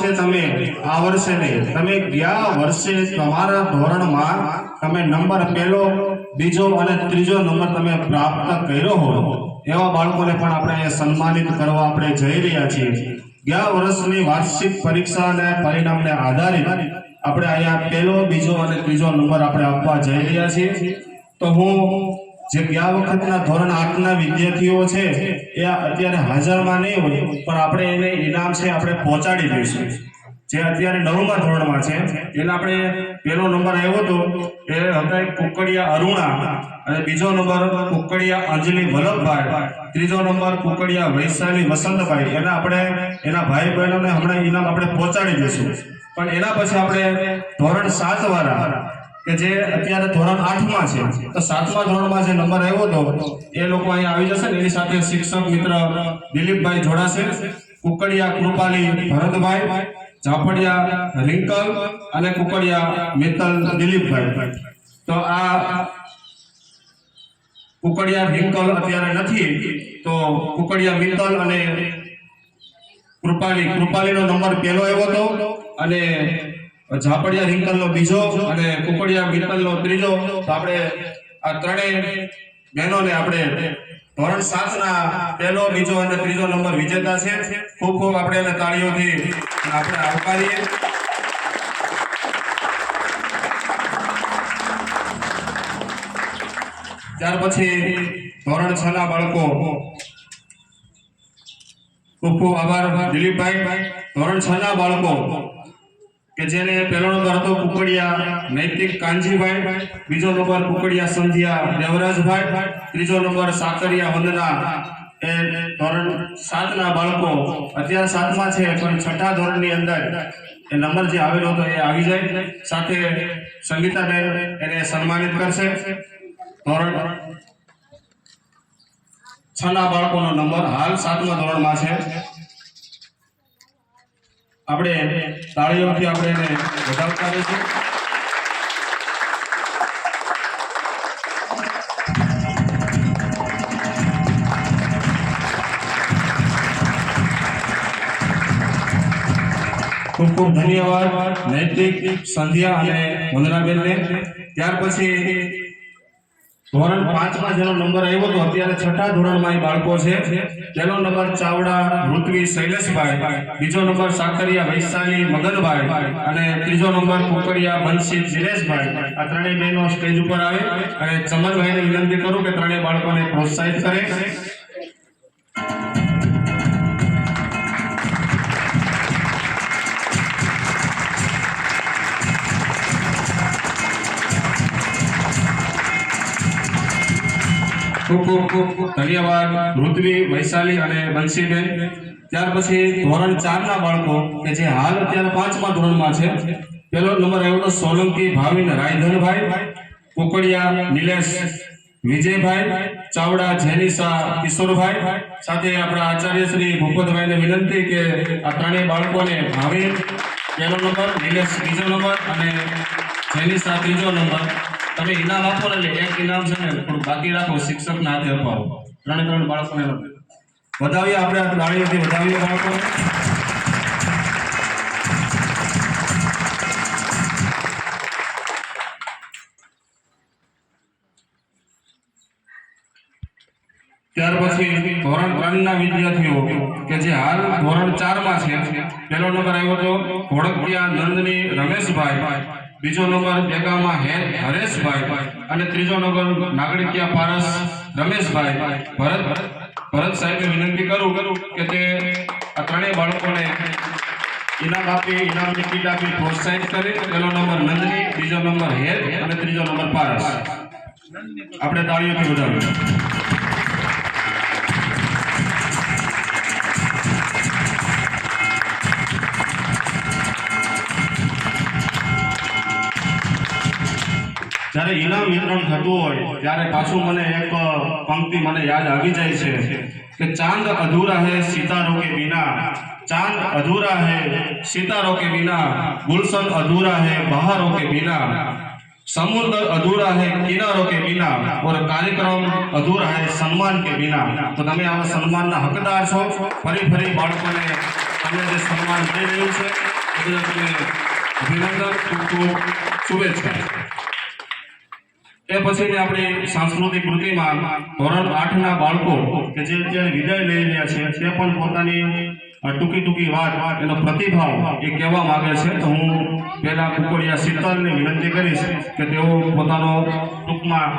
વર્ષે તમે આ વર્ષે નહીં, તમે ગયા વર્ષે તમારા ધોરણમાં તમે નંબર પહેલો, બીજો અને ત્રીજો નંબર તમે પ્રાપ્ત કર્યો હોય એવા બાળકોને પણ આપણે અહીંયા સન્માનિત કરવા આપણે જઈ રહ્યા છીએ। ગયા વર્ષની વાર્ષિક પરીક્ષા અને પરિણામને આધારિત આપણે અહીંયા પહેલો, બીજો અને ત્રીજો નંબર આપણે આપવા જઈ રહ્યા છીએ। તો હું જે ગયા વખતના ધોરણ 8 ના વિદ્યાર્થીઓ છે એ અત્યારે હાજરમાં નહીં હોય, પણ આપણે એને ઇનામ છે આપણે પહોંચાડી દઈશું। જે અત્યારે 9મા ધોરણમાં છે એને આપણે પહેલો નંબર આવ્યો હતો એ હતા કુકડિયા અરુણા, અને બીજો નંબર કુકડિયા અંજલિ વલ્લભભાઈ, ત્રીજો નંબર કુકડિયા વૈશાલી વસંતભાઈ। એને આપણે એના ભાઈ બહેનોને હમણાં ઇનામ આપણે પહોંચાડી દઈશું। પણ એના પછી આપણે ધોરણ 7 વાળા કે જે અત્યારે ધોરણ 8માં છે, તો 7મા ધોરણમાં જે નંબર આવ્યો હતો એ લોકો અહીંયા આવી જશે ને, એની સાથે શિક્ષક મિત્ર દિલીપભાઈ જોડાશે, કુકડિયા કૃપાલી ભરતભાઈ, ઝાપડિયા રિંકલ અને કુકડિયા મિત્તલ દિલીપભાઈ। તો આ કુકડિયા રિંકલ અત્યારે નથી, તો કુકડિયા મિત્તલ અને કૃપાલીનો નંબર પહેલો આવ્યો હતો, અને ઝાપડિયા રિંકલનો બીજો અને કુકડિયા મિત્તલનો ત્રીજો। તો આપણે આ ત્રણેય બહેનોને આપણે ધોરણ 7 ના પહેલો, બીજો અને ત્રીજો નંબર વિજેતા છે। ખૂબ ખૂબ આપણે એને તાળીઓથી આપણે આવકારીએ। ત્યાર પછી ધોરણ 6 ના બાળકો, ખૂબ ખૂબ આભાર દિલીપભાઈ। ધોરણ 6 ના બાળકો કે જેને પહેલો નંબર હતો કુકડિયા નૈતિક કાનજીભાઈ, બીજો નંબર કુકડિયા સંધ્યા દેવરાજભાઈ, ત્રીજો નંબર સાકરિયા વંદના। એ ધોરણ 7 ના બાળકો અત્યારે 7માં છે, પણ 6ઠા ધોરણની અંદર એ નંબર જે આવેલો હતો એ આવી જાય, સાથે સંગીતાબેન એને સન્માનિત કરશે। ધોરણ 6 ના બાળકોનો નંબર હાલ 7મા ધોરણમાં છે। આપણે તાળીઓથી આપણે એને વધાવતા રહીશું। ખૂબ ખૂબ ધન્યવાદ નૈતિક, સંધ્યા અને વંદનાબેનને। ત્યાર પછી ધોરણ 5માં જેનો નંબર આવ્યો હતો અત્યારે 6ઠા ધોરણમાં બાળકો છે। પહેલો નંબર ચાવડા ઋત્વી શૈલેષભાઈ, બીજો નંબર સાકરિયા વૈશાલી મગનભાઈ અને ત્રીજો નંબર કુકડિયા બંસી દિનેશભાઈ। આ ત્રણેય બહેનો સ્ટેજ ઉપર આવે અને ચમનભાઈને વિનંતી કરું કે ત્રણેય બાળકોને પ્રોત્સાહિત કરે। ખૂબ ખૂબ ધન્યવાદ ઋત્વી, વૈશાલી અને બંસીબેન। ત્યાર પછી ધોરણ 4 ના બાળકો કે જે હાલ અત્યારે 5મા ધોરણમાં છે, પહેલો નંબર આવ્યો તો સોલંકી ભાવિન રાયધનભાઈ, કુકડિયા નિલેશ વિજયભાઈ, ચાવડા જેનિસા કિશોરભાઈ। સાથે આપણા આચાર્ય શ્રી ભૂપતભાઈને વિનંતી કે આ ત્રણેય બાળકોને ભાવિન પહેલો નંબર, નિલેશ બીજો નંબર અને જેનિસા ત્રીજો નંબર તમે ઇનામ આપો ને, એટલે એક ઇનામ છે ને થોડું બાકી રાખો, શિક્ષકના હાથે અપાવો। ત્રણે બાળકોને વધાવીએ, આપણે આ તાળીઓથી વધાવીએ બાળકોને। ત્યાર પછી ધોરણ 3 ના વિદ્યાર્થીઓ કે જે હાલ ધોરણ 4માં છે, પહેલો નંબર આવ્યો હતો ઘોડકિયા નંદની રમેશભાઈ, બીજો નંબર બેગામાં હરેશભાઈ અને ત્રીજો નંબર નાગરિકિયા પારસ રમેશભાઈ। ભરત સાહેબને વિનંતી કરું કે તે આ ત્રણેય બાળકોને ઇનામ આપી, ઇનામની કીટ આપી પ્રોત્સાહિત કરે। પહેલો નંબર નંદની, બીજો નંબર હેર અને ત્રીજો નંબર પારસ। આપણે તાળીઓથી વધાવીએ। જ્યારે ઇનામ વિતરણ થતું હોય ત્યારે પાછું મને એક પંક્તિ મને યાદ આવી જાય છે કે ચાંદ અધૂરા હૈ સિતારોं के बिना, चांद अधूरा है सितारों के बिना, गुलशन अधूरा है बहारों के बिना, समुद्र अधूरा है किनारों के बिना और कार्यक्रम अधूरा है सम्मान के बिना। तो તમે આવા સન્માનના હકદાર છો। ફરી બાળકોને તમને જે સન્માન મળી રહ્યું છે એ બદલ તમને અભિનંદન, ખૂબ ખૂબ શુભેચ્છા. એ પછીની આપણી સાંસ્કૃતિક કૃતિમાં ધોરણ 8 ના બાળકો કે જે અત્યારે વિદાય લઈ રહ્યા છે તે પણ પોતાની ટૂંકી વાત એનો પ્રતિભાવ એ કહેવા માંગે છે. તો હું પહેલા કુકડિયા શીતલને વિનંતી કરીશ કે તેઓ પોતાનો ટૂંકમાં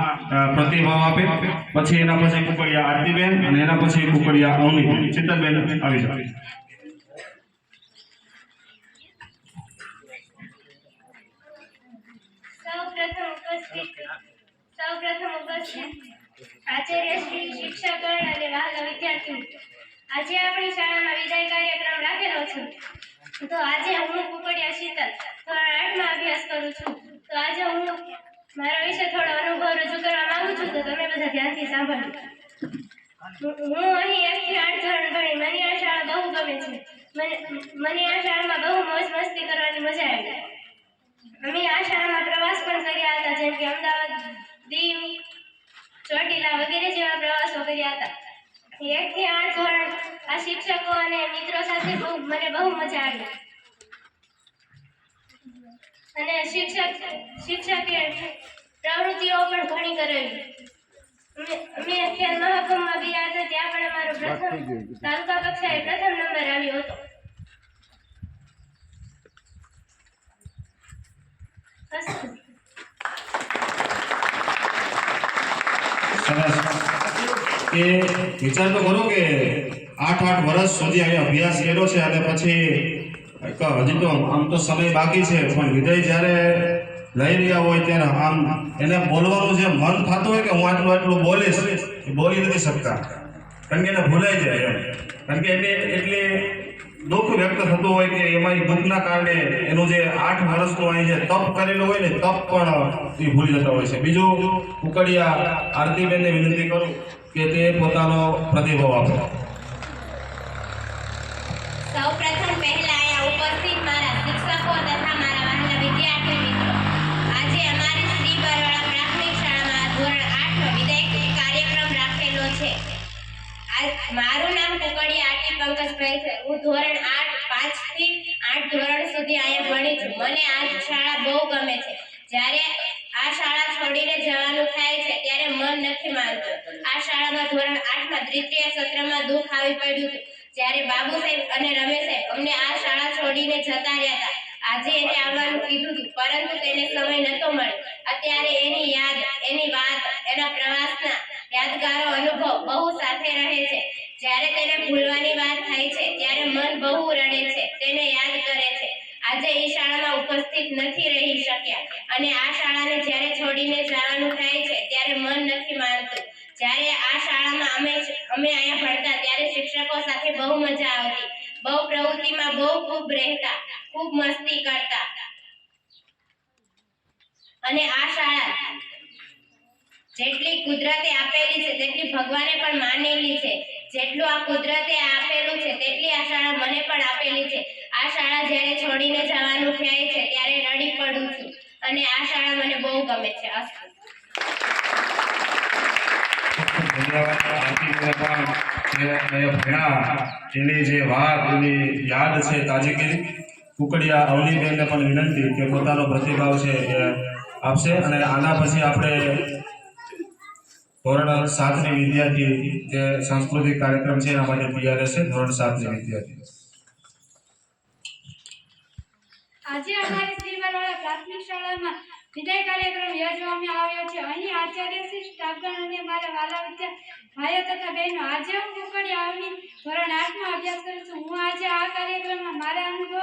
પ્રતિભાવ આપે. પછી એના પછી કુકડિયા આરતીબેન અને એના પછી કુકડિયા અવનીબેન. શીતલબેન આવી જાય. સૌપ્રથમ ઉપસ્થિત આચાર્ય શ્રી, શિક્ષકગણ અને વહાલા વિદ્યાર્થીઓ, આજે આપણી શાળામાં વિદાય કાર્યક્રમ રાખેલો છે. તો આજે હું કુકડિયા શીતલ ધોરણ 8 માં અભ્યાસ કરું છું. તો આજે હું મારા વિશે થોડો અનુભવ રજૂ કરવા માંગુ છું. તો તમે બધા ધ્યાનથી સાંભળો. હું અહીં 1 થી 8 ધોરણ ભણી. મને આ શાળા બહુ ગમે છે. મને આ શાળામાં બહુ મોજ મસ્તી કરવાની મજા આવી. અમે આ શાળામાં પ્રવાસ પણ કર્યા હતા, જેમ કે અમદાવાદ, દીવ, ચોટીલા વગેરે જેવા પ્રવાસો કર્યા હતા. 1 થી 8 ધોરણ આ શિક્ષકો અને મિત્રો સાથે મને બહુ મજા આવી. અને શિક્ષકે પ્રવૃત્તિઓ પણ ઘણી કરાવી. અમે ખેલ મહાકુંભમાં ગયા હતા, ત્યાં પણ અમારો તાલુકા કક્ષાએ પ્રથમ નંબર આવ્યો હતો. સરસ. એ વિચાર તો કરો કે 8 વર્ષ સુધી અહીંયા અભ્યાસ કર્યો છે અને પછી હજી તો આમ તો સમય બાકી છે, પણ વિદાય જ્યારે લઈ રહ્યા હોય ત્યારે આમ એને બોલવાનું જે મન થતું હોય કે હું આટલું બોલીશ, એ બોલી નથી શકતા, કારણ કે એને ભૂલાઈ જાય એમ. કારણ કે એટલે દુઃખ વ્યક્ત થતું હોય કે એમાં દુઃખના કારણે એનું જે 8 વર્ષનું અહીં જે તપ કરેલું હોય ને તપ પણ એ ભૂલી જતા હોય છે. બીજું કુકડિયા આરતીબેનને વિનંતી કરું કે તે પોતાનો પ્રતિભાવ આપે. સૌપ્રથમ પહેલા અહીંયા ઉપસ્થિત મારા શિક્ષકો તથા મારા વહાલા વિદ્યાર્થી મિત્રો, આજે અમારી શ્રી બરવાળા પ્રાથમિક શાળામાં ધોરણ 8 નો વિદાય કાર્યક્રમ રાખેલો છે. મારું નામ કુકડિયા આરતી પંકજભાઈ છે. હું ધોરણ 5 થી 8 ધોરણ સુધી અહીંયા ભણી છું. મને આ શાળા બહુ ગમે છે. જ્યારે આ શાળા છોડીને જવાનું થાય છે ત્યારે મન નથી માનતું. આ શાળામાં ધોરણ 8 માં દ્વિતીય સત્રમાં દુઃખ આવી પડ્યું હતું, જ્યારે બાબુ સાહેબ અને રમેશ સાહેબ અમને આ શાળા છોડીને જતા રહ્યા હતા. આજે એને આવવાનું કીધું હતું, પરંતુ તેને સમય નહોતો મળ્યો. અત્યારે એની યાદ, એની વાત, એના પ્રવાસના યાદગારો અનુભવ બહુ સાથે રહે છે. જ્યારે તેને ભૂલવાની વાત થાય છે ત્યારે મન બહુ રડે છે, તેને યાદ કરે છે. આજે એ શાળામાં ઉપસ્થિત નથી રહી શક્યા અને આ શાળાને જ્યારે છોડીને જવાનું થાય છે ત્યારે મન નથી માનતું. જ્યારે આ શાળામાં અમે અહીંયા ભણતા ત્યારે શિક્ષકો સાથે બહુ મજા આવતી, બહુ પ્રવૃત્તિમાં બહુ ખૂબ રહેતા, ખૂબ મસ્તી કરતા. અને આ શાળા જેટલી કુદરતે આપેલી છે તેટલી ભગવાને પણ માનેલી છે. જેટલું આ કુદરતે આપેલું છે તેટલી આ શાળા મને પણ આપેલી છે. આ શાળા જ્યારે છોડીને જવાનું થાય છે ત્યારે રડી પડું છું અને આ શાળા મને બહુ ગમે છે. એની જે વાત, એની યાદ છે તાજી કરી. કુકડિયા અવનીબેનને પણ વિનંતી કે પોતાનો પ્રતિભાવ છે એ આપશે. અને આના પછી આપણે ધોરણ 7 ની વિદ્યાર્થી જે સાંસ્કૃતિક કાર્યક્રમ છે એના માટે તૈયાર રહેશે. ધોરણ 7 ની વિદ્યાર્થી. આજે અમારી શ્રી બરવાળા પ્રાથમિક શાળામાં વિદાય કાર્યક્રમ યોજવામાં આવ્યો છે. અહીં આચાર્યશ્રી, સ્ટાફગણ અને મારા વાલા ભાઈઓ તથા બહેનો, આજે હું કુકડિયા અવની ધોરણ 8 માં અભ્યાસ કરું છું. હું આજે આ કાર્યક્રમમાં મારા અનુભવ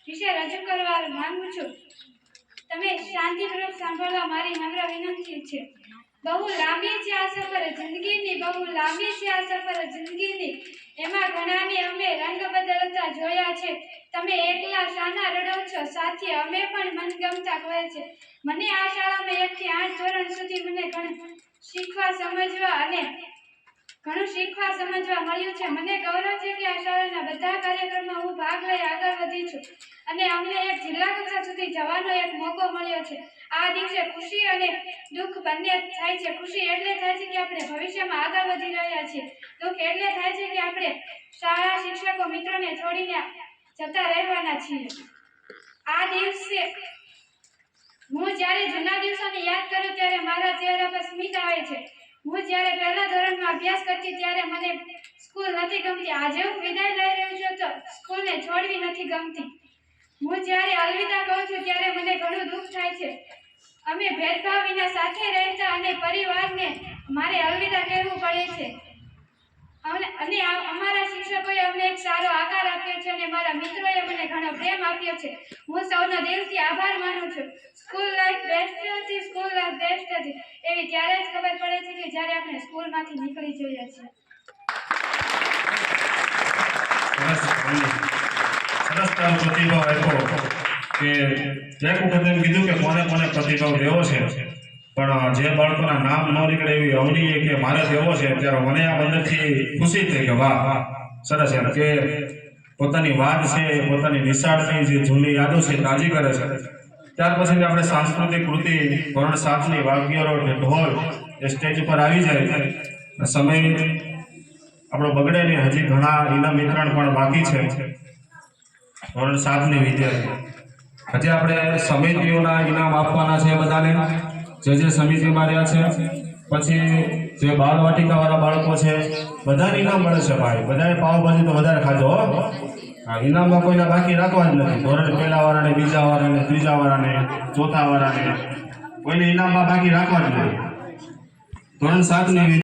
વિશે રજૂ કરવા માંગુ છું. તમે શાંતિપૂર્વક સાંભળવા મારી નમ્ર વિનંતી છે. બહુ લાંબી છે આ સફર જિંદગીની, બહુ લાંબી છે આ સફર જિંદગીની, એમાં ઘણાને અમે રંગ બદલતા જોયા છે. તમે એકલા શાના રડો છો સાથી, અમે પણ મનગમતા કહે છે. મને આ શાળામાં 1 થી 8 ધોરણ સુધી મને ઘણું શીખવા સમજવા મળ્યું છે. મને ગૌરવ છે કે આ શાળાના બધા કાર્યક્રમમાં હું ભાગ લઈ આગળ વધી છું અને અમને એક જિલ્લા કક્ષા સુધી જવાનો એક મોકો મળ્યો છે. આ દિવસે ખુશી અને દુઃખ બંને થાય છે. ખુશી એટલે થાય છે કે આપણે ભવિષ્યમાં આગળ વધી રહ્યા છીએ. દુઃખ એટલે થાય છે કે આપણે શાળા, શિક્ષકો, મિત્રોને છોડીને જતા રહેવાના છીએ. આ દિવસે હું જ્યારે જૂના દિવસોને યાદ કરું ત્યારે મારા ચહેરા પર સ્મિત આવે છે. હું જ્યારે પહેલા ધોરણમાં અભ્યાસ કરતી ત્યારે મને સ્કૂલ નથી ગમતી. આજે હું વિદાય લઈ રહ્યો છું તો સ્કૂલને છોડવી નથી ગમતી. હું જ્યારે અલવિદા કહું છું ત્યારે મને ઘણું દુઃખ થાય છે. અમે ભેદભાવ વિના સાથે રહેતા અને પરિવારને મારે અલવિદા કહેવું પડે છે. અને અમારા શિક્ષકોએ અમને એક સારો આકાર આપ્યો છે અને મારા મિત્રોએ મને ઘણો પ્રેમ આપ્યો છે. હું સૌનો દિલથી આભાર માનું છું. સ્કૂલ લાઈફ બેસ્ટ હતી, સ્કૂલ લાઈફ બેસ્ટ હતી એવી ત્યારે જ ખબર પડે છે કે જ્યારે આપણે સ્કૂલમાંથી નીકળી જઈએ છીએ. સરસ તારો પ્રતિભાવ આપ્યો કે એક વખત એમ કીધું કે કોને કોને પ્રતિભાવ દેવો છે, પણ જે બાળકોના નામ ન નીકળે એવી અવનીએ કે મારે દેવો છે, ત્યારે મને આ અંદરથી ખુશી થઈ કે વાહ વાહ સરસ એમ કે પોતાની વાત છે, પોતાની નિશાળની જે જૂની યાદો છે તાજી કરે છે. ત્યાર પછી આપણે સાંસ્કૃતિક કૃતિ ધોરણ 7ની વાગ્યરો ઢોલ એ સ્ટેજ ઉપર આવી જાય. સમય આપણો બગડે નહીં, હજી ઘણા ઇનામ વિતરણ પણ બાકી છે. ધોરણ 7ની વિદ્યાર્થી હજી આપણે સમિતિઓના ઇનામ આપવાના છે બધાને, જે સમિતિમાં રહ્યા છે. પછી જે બાળવાટિકાવાળા બાળકો છે બધાને ઇનામ મળે છે ભાઈ. બધાએ પાવભાજી તો વધારે ખાજો હો. હા, ઇનામમાં કોઈને બાકી રાખવા જ નથી. ધોરણ પહેલા વાળાને, બીજા વાળાને, ત્રીજા વાળાને, ચોથા વાળાને કોઈને ઇનામમાં બાકી રાખવા જ નથી. ધોરણ 7ની